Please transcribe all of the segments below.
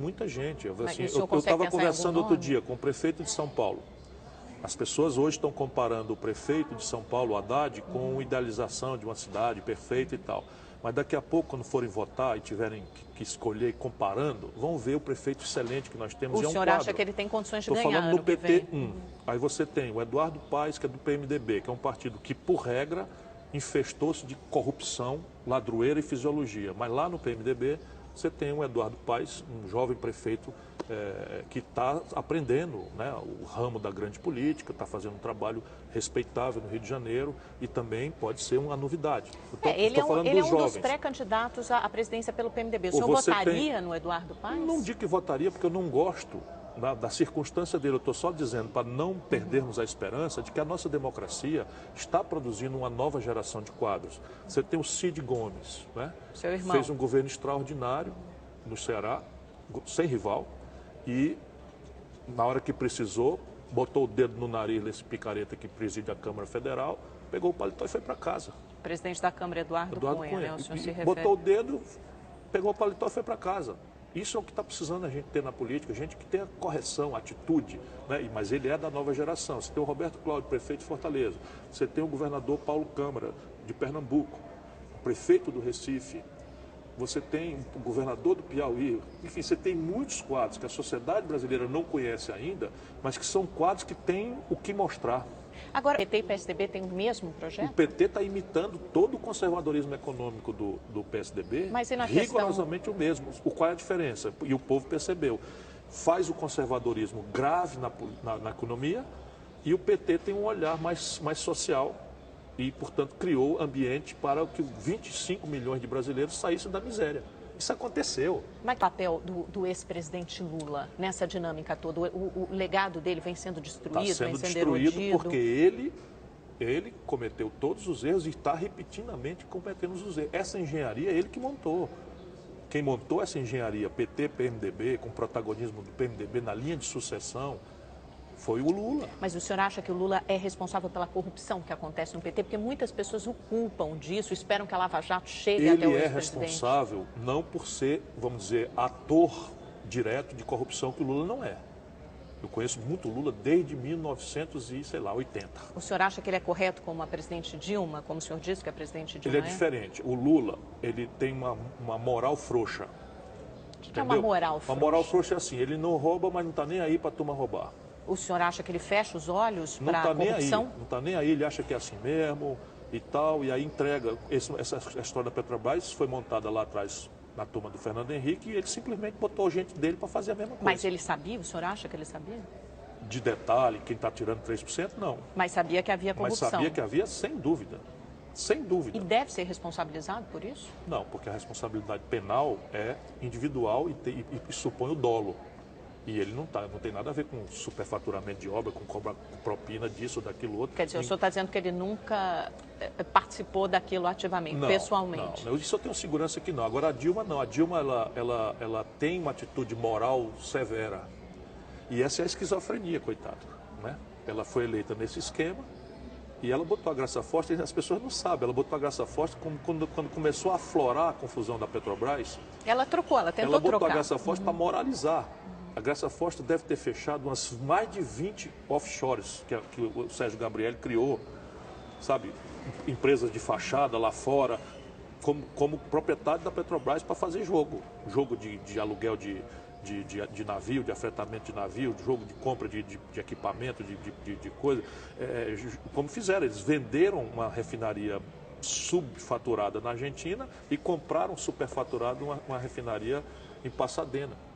muita gente. Assim, o senhor eu consegue estava pensar em conversando algum outro nome? dia com o prefeito de São Paulo. As pessoas hoje estão comparando o prefeito de São Paulo, Haddad, com a idealização de uma cidade perfeita e tal. Mas daqui a pouco, quando forem votar e tiverem que escolher comparando, vão ver o prefeito excelente que nós temos. O E é um senhor quadro. acha que ele tem condições de Estou ganhar falando no ano que PT vem? Aí você tem o Eduardo Paes, que é do PMDB, que é um partido que, por regra, infestou-se de corrupção, ladroeira e fisiologia. Mas lá no PMDB, você tem o Eduardo Paes, um jovem prefeito que está aprendendo, né, o ramo da grande política, está fazendo um trabalho respeitável no Rio de Janeiro e também pode ser uma novidade. Ele é falando ele é dos um dos jovens. pré-candidatos à presidência pelo PMDB. O Ou senhor você votaria no Eduardo Paes? Não digo que votaria, porque eu não gosto da circunstância dele. Eu estou só dizendo para não perdermos a esperança de que a nossa democracia está produzindo uma nova geração de quadros. Você tem o Cid Gomes, né? Seu irmão. Fez um governo extraordinário no Ceará, sem rival, e na hora que precisou, botou o dedo no nariz desse picareta que preside a Câmara Federal, pegou o paletó e foi para casa. O presidente da Câmara, Eduardo Cunha, né? O senhor se refere. Botou o dedo, pegou o paletó e foi para casa. Isso é o que está precisando a gente ter na política, gente que tenha correção, atitude, né? Mas ele é da nova geração. Você tem o Roberto Cláudio, prefeito de Fortaleza, você tem o governador Paulo Câmara, de Pernambuco, o prefeito do Recife, você tem o governador do Piauí, enfim, você tem muitos quadros que a sociedade brasileira não conhece ainda, mas que são quadros que têm o que mostrar. Agora, o PT e o PSDB têm o mesmo O projeto? PT está imitando todo o conservadorismo econômico do PSDB, Mas e na rigorosamente o mesmo. Qual é a diferença? E o povo percebeu. Faz o conservadorismo grave na economia e o PT tem um olhar mais social e, portanto, criou ambiente para que 25 milhões de brasileiros saíssem da miséria. Isso aconteceu. Mas o papel do ex-presidente Lula nessa dinâmica toda? O legado dele vem sendo destruído, Está vem sendo sendo destruído erodido? porque ele cometeu todos os erros e está repetidamente cometendo os erros. Essa engenharia é ele que montou. Quem montou essa engenharia, PT, PMDB, com protagonismo do PMDB na linha de sucessão, foi o Lula. Mas o senhor acha que o Lula é responsável pela corrupção que acontece no PT? Porque muitas pessoas o culpam disso, esperam que a Lava Jato chegue até o Ele é ex-presidente. responsável não por ser, vamos dizer, ator direto de corrupção, que o Lula não é. Eu conheço muito o Lula desde 1980. O senhor acha que ele é correto como a presidente Dilma, como o senhor disse que a presidente Dilma Ele é diferente. O Lula, ele tem uma moral frouxa. O que é uma moral frouxa? Uma moral frouxa é assim, ele não rouba, mas não está nem aí para a turma roubar. O senhor acha que ele fecha os olhos Não para a está nem aí, corrupção? não está nem aí, ele acha que é assim mesmo e tal, e aí entrega. Essa história da Petrobras foi montada lá atrás na turma do Fernando Henrique e ele simplesmente botou gente dele para fazer a mesma coisa. Mas ele sabia? O senhor acha que ele sabia? De detalhe, quem está tirando 3%, não. Mas sabia que havia corrupção? Mas sabia que havia, sem dúvida. Sem dúvida. E deve ser responsabilizado por isso? Não, porque a responsabilidade penal é individual e supõe o dolo. E ele não tem nada a ver com superfaturamento de obra, com propina disso, daquilo outro. Quer dizer, o senhor está dizendo que ele nunca participou daquilo ativamente, não, pessoalmente? Não, isso eu tenho segurança que não. Agora, a Dilma não. A Dilma, ela tem uma atitude moral severa. E essa é a esquizofrenia, coitado, né? Ela foi eleita nesse esquema e ela botou a Graça Forte, e as pessoas não sabem, ela botou a Graça Forte quando começou a aflorar a confusão da Petrobras. Ela trocou, ela tentou trocar. Ela botou trocar. a Graça Forte para moralizar. A Graça Forte deve ter fechado mais de 20 offshores que o Sérgio Gabriel criou, sabe? Empresas de fachada lá fora, como proprietário da Petrobras para fazer jogo de aluguel de navio, de afretamento de navio, de jogo de compra de equipamento, de coisa. Como fizeram, eles venderam uma refinaria subfaturada na Argentina e compraram superfaturado uma refinaria em Pasadena.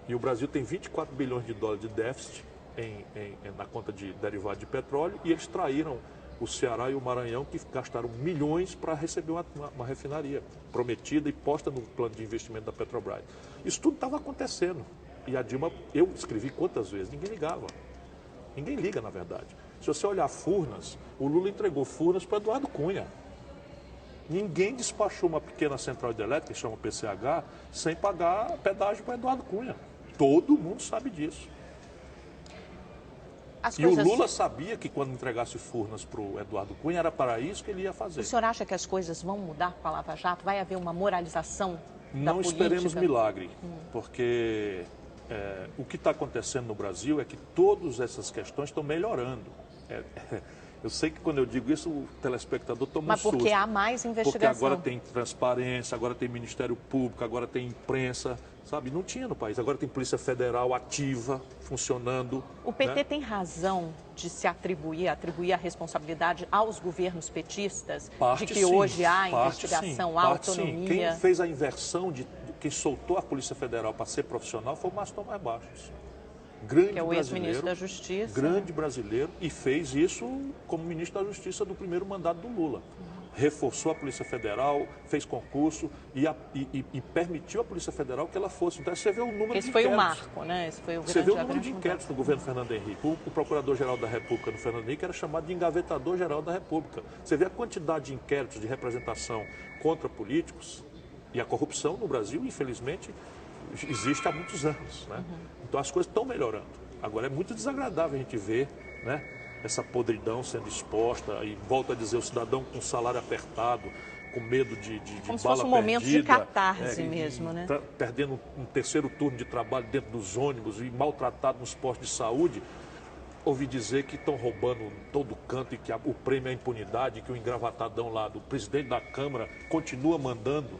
E o Brasil tem 24 bilhões de dólares de déficit na conta de derivado de petróleo e eles traíram o Ceará e o Maranhão, que gastaram milhões para receber uma refinaria prometida e posta no plano de investimento da Petrobras. Isso tudo estava acontecendo. E a Dilma, eu escrevi quantas vezes, ninguém ligava. Ninguém liga, na verdade. Se você olhar Furnas, o Lula entregou Furnas para Eduardo Cunha. Ninguém despachou uma pequena central hidrelétrica, que chama PCH, sem pagar pedágio para Eduardo Cunha. Todo mundo sabe disso. E o Lula sabia que quando entregasse Furnas para o Eduardo Cunha, era para isso que ele ia fazer. O senhor acha que as coisas vão mudar com a Lava Jato? Vai haver uma moralização Não esperemos milagre, porque o que está acontecendo no Brasil é que todas essas questões estão melhorando. Eu sei que quando eu digo isso, o telespectador toma um susto. Mas porque há mais investigação. Porque agora tem transparência, agora tem Ministério Público, agora tem imprensa, sabe? Não tinha no país. Agora tem Polícia Federal ativa, funcionando. O PT tem razão de se atribuir a responsabilidade aos governos petistas? De que hoje há investigação, há autonomia? Quem fez a inversão, quem soltou a Polícia Federal para ser profissional foi o Márcio Tomás Bastos. Grande que é o ex-ministro da Justiça. Grande brasileiro, e fez isso como ministro da Justiça do primeiro mandato do Lula. Reforçou a Polícia Federal, fez concurso e permitiu à Polícia Federal que ela fosse. Então, você vê o número de inquéritos. Esse foi o marco, né? Esse foi o você vê o número de inquéritos no governo Fernando Henrique. O Procurador-Geral da República no Fernando Henrique era chamado de Engavetador-Geral da República. Você vê a quantidade de inquéritos de representação contra políticos e a corrupção no Brasil, infelizmente, existe há muitos anos, né? Então as coisas estão melhorando. Agora é muito desagradável a gente ver, né, essa podridão sendo exposta, e volto a dizer, o cidadão com salário apertado, com medo de como se bala fosse um momento perdida, de catarse mesmo, né? Perdendo um terceiro turno de trabalho dentro dos ônibus e maltratado nos postos de saúde. Ouvi dizer que estão roubando em todo canto e que o prêmio é a impunidade, que o engravatadão lá do presidente da Câmara continua mandando